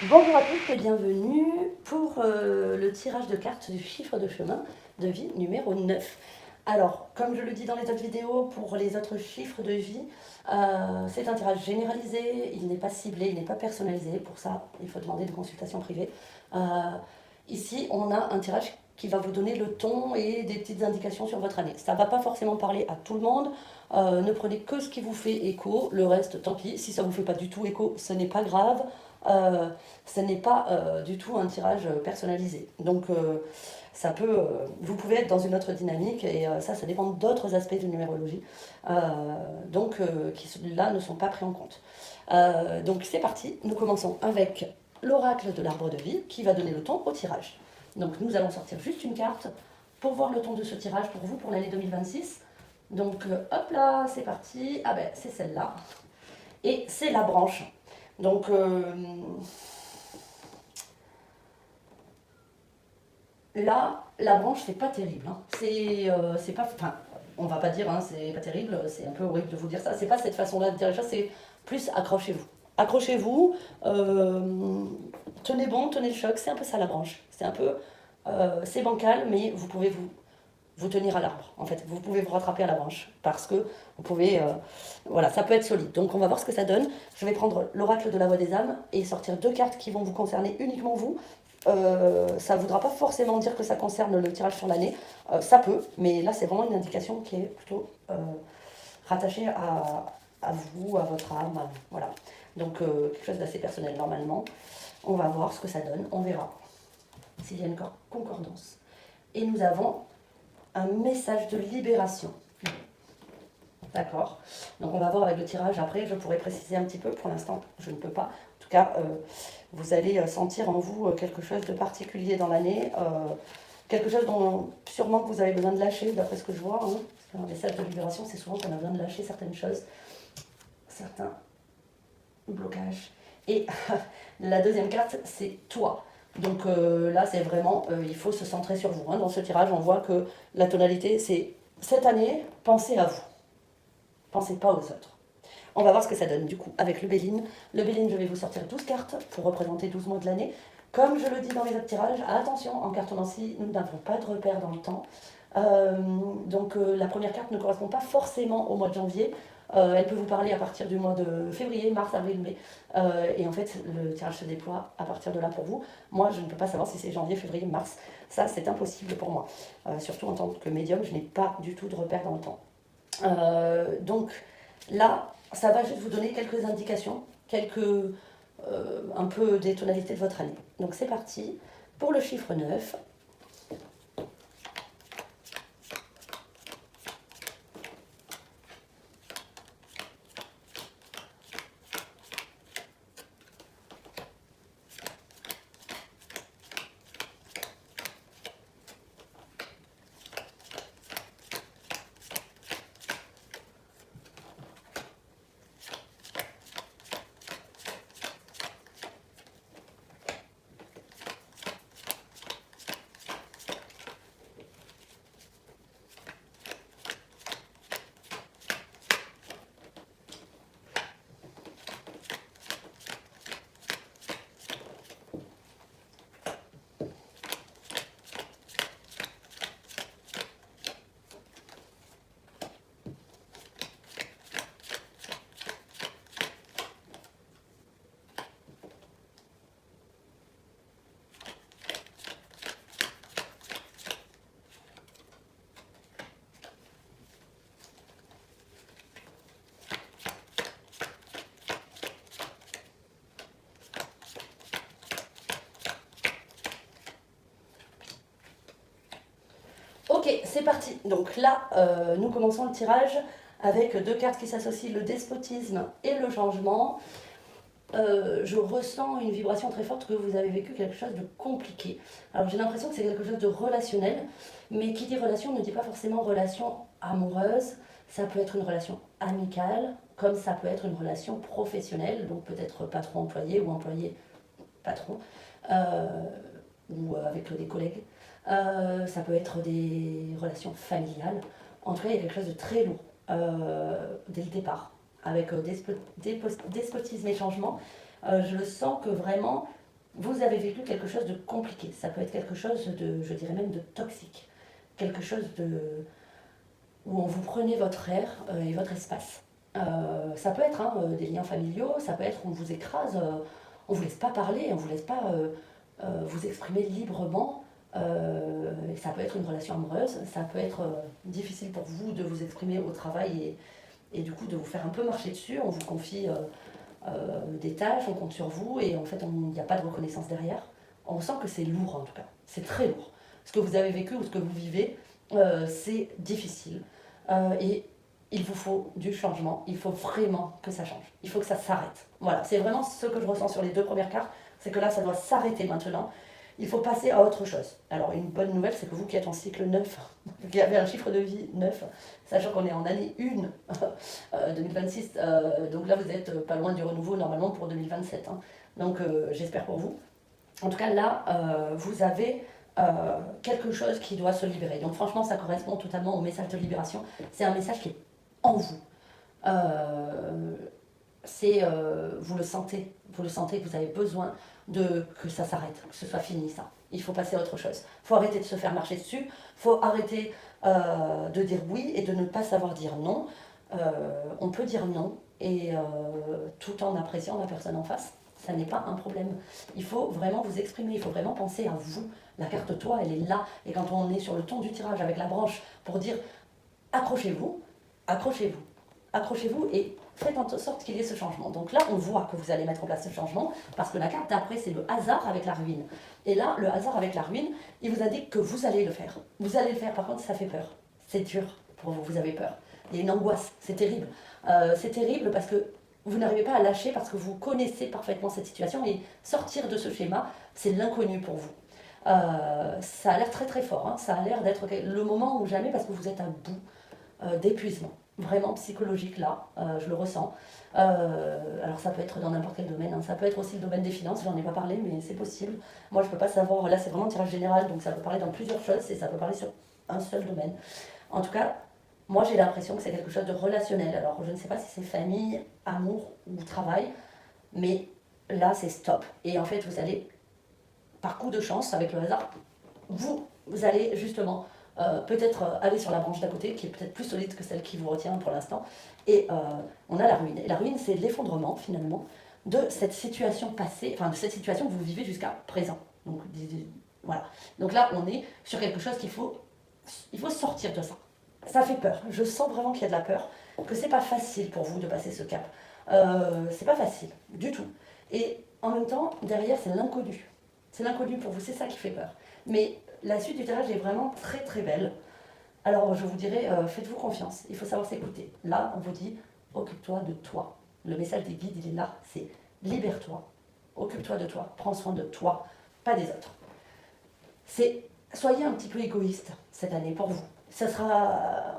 Bonjour à tous et bienvenue pour le tirage de cartes du chiffre de chemin de vie numéro 9. Alors, comme je le dis dans les autres vidéos, pour les autres chiffres de vie, c'est un tirage généralisé, il n'est pas ciblé, il n'est pas personnalisé. Pour ça, il faut demander une consultation privée. Euh, Ici, on a un tirage qui va vous donner le ton et des petites indications sur votre année. Ça ne va pas forcément parler à tout le monde. Ne prenez que ce qui vous fait écho, le reste, tant pis. Si ça ne vous fait pas du tout écho, ce n'est pas grave. Euh, Ce n'est pas du tout un tirage personnalisé. Donc, ça peut, vous pouvez être dans une autre dynamique et ça dépend d'autres aspects de numérologie, qui là ne sont pas pris en compte. Donc c'est parti, nous commençons avec l'oracle de l'arbre de vie qui va donner le ton au tirage. Donc nous allons sortir juste une carte pour voir le ton de ce tirage pour vous pour l'année 2026. Donc hop là, c'est parti. Ah ben c'est celle-là. Et c'est la branche. Donc là, la branche, c'est pas terrible, hein. C'est pas. Enfin, on va pas dire, hein, c'est pas terrible, c'est un peu horrible de vous dire ça. C'est pas cette façon-là de dire les choses, c'est plus accrochez-vous. Accrochez-vous, tenez bon, tenez le choc, c'est un peu ça la branche. C'est un peu. C'est bancal, mais vous pouvez vous tenir à l'arbre. En fait, vous pouvez vous rattraper à la branche parce que vous pouvez. Voilà, ça peut être solide. Donc, on va voir ce que ça donne. Je vais prendre l'oracle de la voix des âmes et sortir deux cartes qui vont vous concerner uniquement vous. Ça ne voudra pas forcément dire que ça concerne le tirage sur l'année. Ça peut, mais là, c'est vraiment une indication qui est plutôt rattachée à vous, à votre âme. Voilà. Donc, quelque chose d'assez personnel normalement. On va voir ce que ça donne. On verra s'il y a une concordance. Et nous avons un message de libération. D'accord. Donc on va voir avec le tirage après, je pourrais préciser un petit peu, pour l'instant je ne peux pas. En tout cas, vous allez sentir en vous quelque chose de particulier dans l'année, quelque chose dont sûrement que vous avez besoin de lâcher, d'après ce que je vois. Hein. Un message de libération, c'est souvent qu'on a besoin de lâcher certaines choses, certains blocages. Et la deuxième carte, c'est toi. Donc là, c'est vraiment, il faut se centrer sur vous. Hein. Dans ce tirage, on voit que la tonalité, c'est cette année, pensez à vous. Pensez pas aux autres. On va voir ce que ça donne du coup avec le Béline. Le Béline, je vais vous sortir 12 cartes pour représenter 12 mois de l'année. Comme je le dis dans les autres tirages, attention, en cartomancie, nous n'avons pas de repère dans le temps. La première carte ne correspond pas forcément au mois de janvier. Elle peut vous parler à partir du mois de février, mars, avril, mai. Et en fait, le tirage se déploie à partir de là pour vous. Moi, je ne peux pas savoir si c'est janvier, février, mars. Ça, c'est impossible pour moi. Surtout en tant que médium, je n'ai pas du tout de repère dans le temps. Donc là, ça va juste vous donner quelques indications, un peu des tonalités de votre année. Donc c'est parti pour le chiffre 9. Ok, c'est parti. Donc là, nous commençons le tirage avec deux cartes qui s'associent, le despotisme et le changement. Je ressens une vibration très forte que vous avez vécu quelque chose de compliqué. Alors j'ai l'impression que c'est quelque chose de relationnel, mais qui dit relation ne dit pas forcément relation amoureuse. Ça peut être une relation amicale, comme ça peut être une relation professionnelle, donc peut-être patron-employé ou employé-patron, euh, ou avec des collègues. Ça peut être des relations familiales. En tout cas, il y a quelque chose de très lourd dès le départ avec despotisme et changement. Je le sens que vraiment, vous avez vécu quelque chose de compliqué. Ça peut être quelque chose de, je dirais même de toxique. Quelque chose où on vous prenait votre air et votre espace. Ça peut être des liens familiaux, ça peut être on vous écrase, on ne vous laisse pas parler, on ne vous laisse pas vous exprimer librement. Ça peut être une relation amoureuse, ça peut être difficile pour vous de vous exprimer au travail et du coup de vous faire un peu marcher dessus. On vous confie des tâches, on compte sur vous et en fait il n'y a pas de reconnaissance derrière. On sent que c'est lourd en tout cas, c'est très lourd. Ce que vous avez vécu ou ce que vous vivez, c'est difficile. Et il vous faut du changement, il faut vraiment que ça change, il faut que ça s'arrête. Voilà, c'est vraiment ce que je ressens sur les deux premières cartes, c'est que là ça doit s'arrêter maintenant. Il faut passer à autre chose. Alors une bonne nouvelle, c'est que vous qui êtes en cycle 9, qui avez un chiffre de vie 9, sachant qu'on est en année 1, 2026, donc là vous êtes pas loin du renouveau normalement pour 2027. Donc j'espère pour vous. En tout cas là, vous avez quelque chose qui doit se libérer. Donc franchement, ça correspond totalement au message de libération. C'est un message qui est en vous. Vous le sentez que vous avez besoin que ça s'arrête, que ce soit fini ça. Il faut passer à autre chose. Il faut arrêter de se faire marcher dessus, il faut arrêter de dire oui et de ne pas savoir dire non. On peut dire non et tout en appréciant la personne en face. Ça n'est pas un problème. Il faut vraiment vous exprimer, il faut vraiment penser à vous. La carte toi, elle est là. Et quand on est sur le ton du tirage avec la branche pour dire accrochez-vous, accrochez-vous, accrochez-vous et faites en sorte qu'il y ait ce changement. Donc là, on voit que vous allez mettre en place ce changement parce que la carte d'après, c'est le hasard avec la ruine. Et là, le hasard avec la ruine, il vous indique que vous allez le faire. Vous allez le faire, par contre, ça fait peur. C'est dur pour vous, vous avez peur. Il y a une angoisse, c'est terrible. C'est terrible parce que vous n'arrivez pas à lâcher parce que vous connaissez parfaitement cette situation et sortir de ce schéma, c'est l'inconnu pour vous. Ça a l'air très très fort, ça a l'air d'être le moment ou jamais parce que vous êtes à bout d'épuisement, vraiment psychologique là, je le ressens. Alors ça peut être dans n'importe quel domaine, ça peut être aussi le domaine des finances, j'en ai pas parlé mais c'est possible. Moi je peux pas savoir, là c'est vraiment un tirage général donc ça peut parler dans plusieurs choses et ça peut parler sur un seul domaine. En tout cas, moi j'ai l'impression que c'est quelque chose de relationnel, alors je ne sais pas si c'est famille, amour ou travail, mais là c'est stop. Et en fait vous allez, par coup de chance, avec le hasard, vous allez justement peut-être aller sur la branche d'à côté, qui est peut-être plus solide que celle qui vous retient pour l'instant, et on a la ruine. Et la ruine, c'est l'effondrement, finalement, de cette situation passée, enfin de cette situation que vous vivez jusqu'à présent. Donc, voilà. Donc là, on est sur quelque chose il faut sortir de ça. Ça fait peur. Je sens vraiment qu'il y a de la peur, que c'est pas facile pour vous de passer ce cap. C'est pas facile, du tout. Et en même temps, derrière, c'est l'inconnu. C'est l'inconnu pour vous, c'est ça qui fait peur. Mais la suite du tirage est vraiment très très belle. Alors je vous dirais, faites-vous confiance, il faut savoir s'écouter. Là, on vous dit, occupe-toi de toi. Le message des guides, il est là, c'est libère-toi, occupe-toi de toi, prends soin de toi, pas des autres. Soyez un petit peu égoïste cette année pour vous.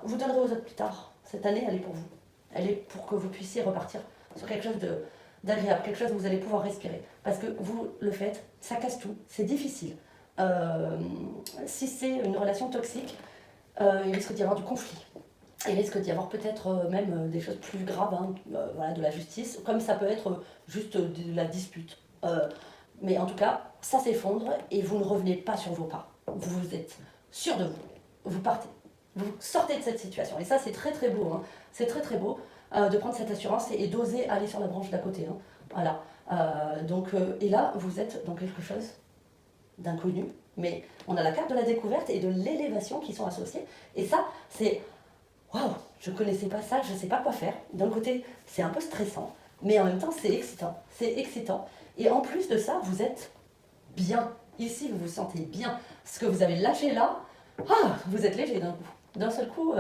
Vous donnerez aux autres plus tard. Cette année, elle est pour vous. Elle est pour que vous puissiez repartir sur quelque chose d'agréable, quelque chose où vous allez pouvoir respirer. Parce que vous le faites, ça casse tout, c'est difficile. Si c'est une relation toxique, il risque d'y avoir du conflit. Il risque d'y avoir peut-être même des choses plus graves, voilà, de la justice, comme ça peut être juste de la dispute. Mais en tout cas, ça s'effondre et vous ne revenez pas sur vos pas. Vous êtes sûr de vous. Vous partez. Vous sortez de cette situation. Et ça, c'est très très beau. C'est très très beau de prendre cette assurance et d'oser aller sur la branche d'à côté. Voilà. Et là, vous êtes dans quelque chose d'inconnu, mais on a la carte de la découverte et de l'élévation qui sont associées. Et ça, c'est waouh, je connaissais pas ça, je sais pas quoi faire. D'un côté, c'est un peu stressant, mais en même temps, c'est excitant. C'est excitant. Et en plus de ça, vous êtes bien. Ici, vous vous sentez bien. Ce que vous avez lâché là, vous êtes léger d'un coup. D'un seul coup,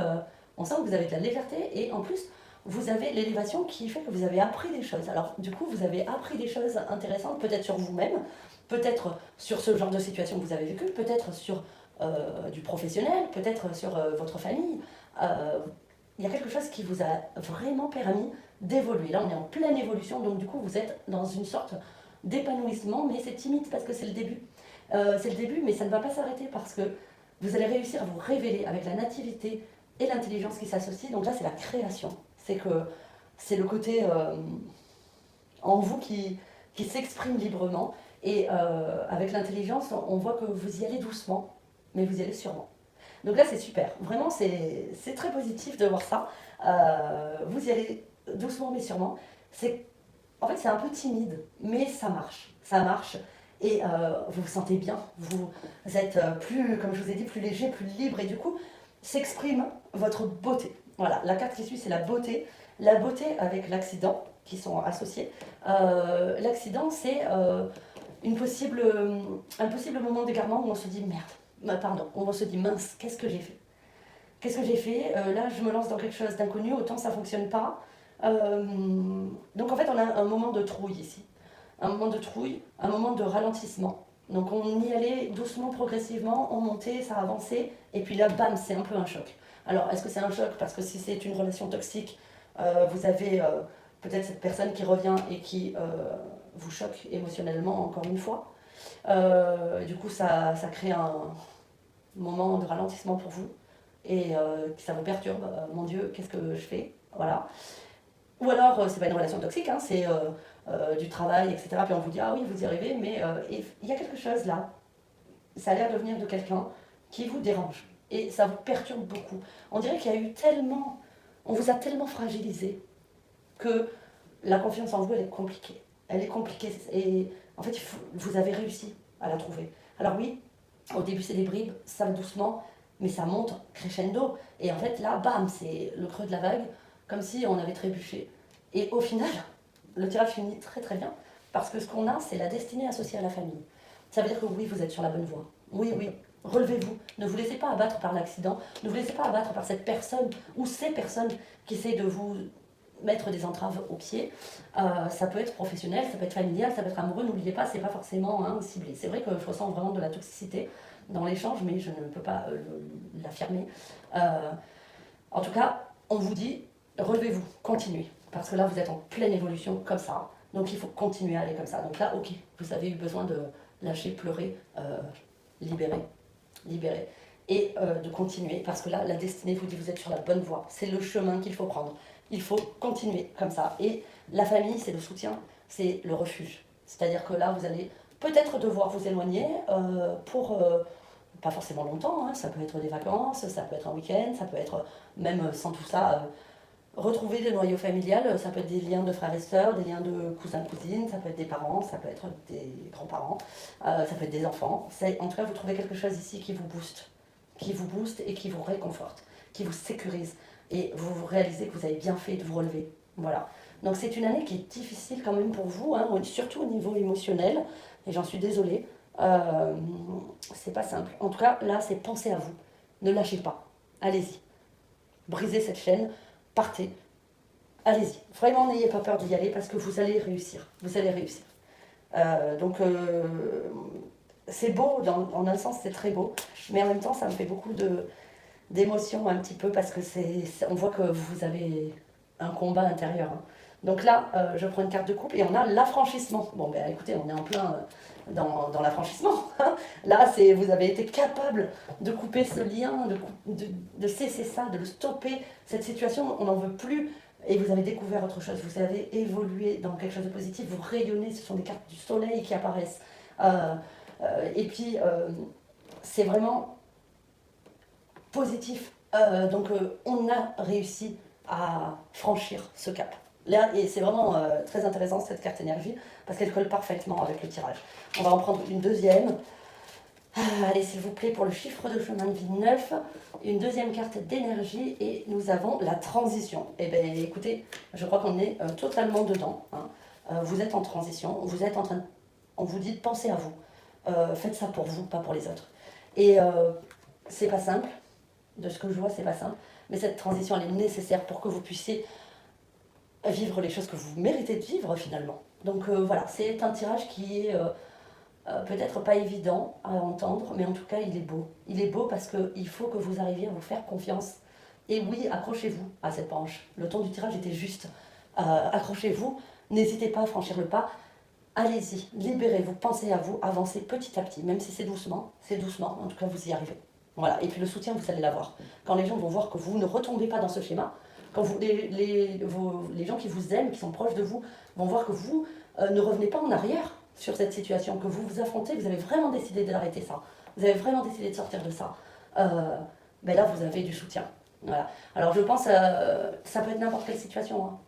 on sent que vous avez de la légèreté et en plus, vous avez l'élévation qui fait que vous avez appris des choses. Alors, du coup, vous avez appris des choses intéressantes, peut-être sur vous-même, peut-être sur ce genre de situation que vous avez vécu, peut-être sur du professionnel, peut-être sur votre famille. Il y a quelque chose qui vous a vraiment permis d'évoluer. Là, on est en pleine évolution, donc du coup, vous êtes dans une sorte d'épanouissement, mais c'est timide parce que c'est le début. C'est le début, mais ça ne va pas s'arrêter parce que vous allez réussir à vous révéler avec la nativité et l'intelligence qui s'associent. Donc là, c'est la création. C'est le côté en vous qui s'exprime librement Et avec l'intelligence, on voit que vous y allez doucement, mais vous y allez sûrement. Donc là, c'est super. Vraiment, c'est très positif de voir ça. Vous y allez doucement, mais sûrement. En fait, c'est un peu timide, mais ça marche. Ça marche. Et vous vous sentez bien. Vous êtes plus, comme je vous ai dit, plus léger, plus libre. Et du coup, s'exprime votre beauté. Voilà, la carte qui suit, c'est la beauté. La beauté avec l'accident, qui sont associés. L'accident, c'est un possible moment d'égarement où on se dit merde, pardon, où on se dit mince, qu'est-ce que j'ai fait? Qu'est-ce que j'ai fait? Là, je me lance dans quelque chose d'inconnu, autant ça fonctionne pas. Euh, donc en fait, on a un moment de trouille ici. Un moment de trouille, un moment de ralentissement. Donc on y allait doucement, progressivement, on montait, ça avançait, et puis là, bam, c'est un peu un choc. Alors, est-ce que c'est un choc? Parce que si c'est une relation toxique, vous avez peut-être cette personne qui revient et qui vous choque émotionnellement encore une fois. Du coup, ça crée un moment de ralentissement pour vous et ça vous perturbe. Mon Dieu, qu'est-ce que je fais? Voilà. Ou alors, c'est pas une relation toxique, hein, c'est du travail, etc. Puis on vous dit, ah oui, vous y arrivez, mais il y a quelque chose là. Ça a l'air de venir de quelqu'un qui vous dérange. Et ça vous perturbe beaucoup. On dirait qu'il y a eu tellement. On vous a tellement fragilisé que la confiance en vous, elle est compliquée. Elle est compliquée. Et en fait, vous avez réussi à la trouver. Alors oui, au début, c'est des bribes, ça va doucement, mais ça monte crescendo. Et en fait, là, bam, c'est le creux de la vague, comme si on avait trébuché. Et au final, le tirage finit très très bien, parce que ce qu'on a, c'est la destinée associée à la famille. Ça veut dire que oui, vous êtes sur la bonne voie. Oui, oui, relevez-vous. Ne vous laissez pas abattre par l'accident. Ne vous laissez pas abattre par cette personne ou ces personnes qui essaient de vous mettre des entraves aux pieds. Ça peut être professionnel, ça peut être familial, ça peut être amoureux. N'oubliez pas, c'est pas forcément ciblé. C'est vrai que je ressens vraiment de la toxicité dans l'échange, mais je ne peux pas l'affirmer. En tout cas, on vous dit, relevez-vous, continuez. Parce que là, vous êtes en pleine évolution comme ça. Donc il faut continuer à aller comme ça. Donc là, ok, vous avez eu besoin de lâcher, pleurer, libérer, libérer. Et de continuer, parce que là, la destinée vous dit, vous êtes sur la bonne voie. C'est le chemin qu'il faut prendre. Il faut continuer comme ça. Et la famille, c'est le soutien, c'est le refuge. C'est-à-dire que là, vous allez peut-être devoir vous éloigner pour pas forcément longtemps, hein. Ça peut être des vacances, ça peut être un week-end, ça peut être même sans tout ça, retrouver des noyaux familiales, ça peut être des liens de frères et sœurs, des liens de cousins-cousines, ça peut être des parents, ça peut être des grands-parents, ça peut être des enfants. En tout cas, vous trouvez quelque chose ici qui vous booste et qui vous réconforte, qui vous sécurise. Et vous réalisez que vous avez bien fait de vous relever. Voilà. Donc c'est une année qui est difficile quand même pour vous, hein, surtout au niveau émotionnel, et j'en suis désolée. Euh, c'est pas simple. En tout cas, là, c'est penser à vous. Ne lâchez pas. Allez-y. Brisez cette chaîne. Partez. Allez-y. Vraiment, n'ayez pas peur d'y aller parce que vous allez réussir. Vous allez réussir. Donc, c'est beau. En un sens, c'est très beau. Mais en même temps, ça me fait beaucoup d'émotions un petit peu parce que on voit que vous avez un combat intérieur, hein. Donc là, je prends une carte de coupe et on a l'affranchissement. Bon, ben écoutez, on est en plein dans l'affranchissement. Là, vous avez été capable de couper ce lien, de cesser ça, de le stopper. Cette situation, on n'en veut plus. Et vous avez découvert autre chose. Vous avez évolué dans quelque chose de positif. Vous rayonnez. Ce sont des cartes du soleil qui apparaissent. Et puis, c'est vraiment positif. Donc, on a réussi à franchir ce cap. Là, et c'est vraiment très intéressant cette carte énergie parce qu'elle colle parfaitement avec le tirage. On va en prendre une deuxième. Allez, s'il vous plaît, pour le chiffre de chemin de vie 9, une deuxième carte d'énergie et nous avons la transition. Eh bien, écoutez, je crois qu'on est totalement dedans, hein. Vous êtes en transition, vous êtes en train de... On vous dit de penser à vous. Faites ça pour vous, pas pour les autres. Et c'est pas simple, de ce que je vois, c'est pas simple, mais cette transition, elle est nécessaire pour que vous puissiez vivre les choses que vous méritez de vivre finalement. Donc voilà, c'est un tirage qui est peut-être pas évident à entendre, mais en tout cas il est beau. Il est beau parce qu'il faut que vous arriviez à vous faire confiance. Et oui, accrochez-vous à cette branche. Le ton du tirage était juste. Accrochez-vous, n'hésitez pas à franchir le pas. Allez-y, libérez-vous, pensez à vous, avancez petit à petit, même si c'est doucement, en tout cas vous y arrivez. Voilà, et puis le soutien, vous allez l'avoir. Quand les gens vont voir que vous ne retombez pas dans ce schéma, quand les gens qui vous aiment, qui sont proches de vous, vont voir que vous ne revenez pas en arrière, sur cette situation que vous affrontez, vous avez vraiment décidé d'arrêter ça, vous avez vraiment décidé de sortir de ça, ben là vous avez du soutien. Voilà. Alors je pense, ça peut être n'importe quelle situation, hein.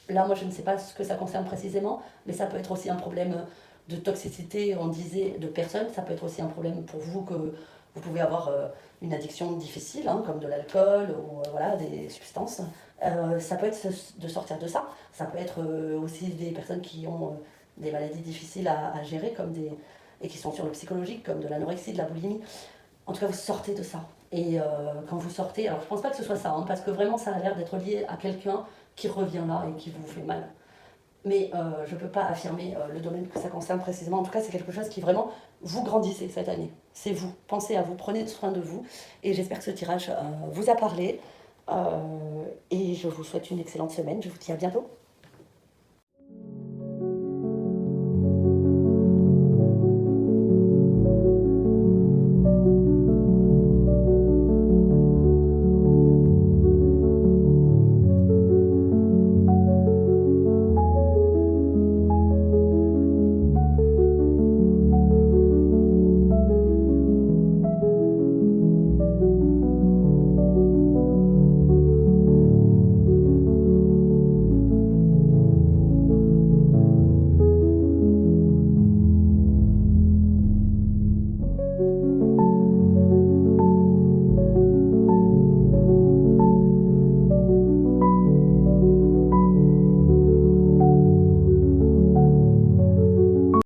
Là, moi, je ne sais pas ce que ça concerne précisément, mais ça peut être aussi un problème de toxicité, on disait, de personnes. Ça peut être aussi un problème pour vous que vous pouvez avoir une addiction difficile, hein, comme de l'alcool ou voilà, des substances. Ça peut être de sortir de ça. Ça peut être aussi des personnes qui ont des maladies difficiles à gérer et qui sont sur le psychologique, comme de l'anorexie, de la boulimie. En tout cas, vous sortez de ça. Et quand vous sortez, alors je pense pas que ce soit ça, hein, parce que vraiment ça a l'air d'être lié à quelqu'un qui revient là et qui vous fait mal. Mais je ne peux pas affirmer le domaine que ça concerne précisément. En tout cas, c'est quelque chose qui vraiment vous grandissez cette année. C'est vous. Pensez à vous, prenez soin de vous. Et j'espère que ce tirage vous a parlé. Et je vous souhaite une excellente semaine. Je vous dis à bientôt.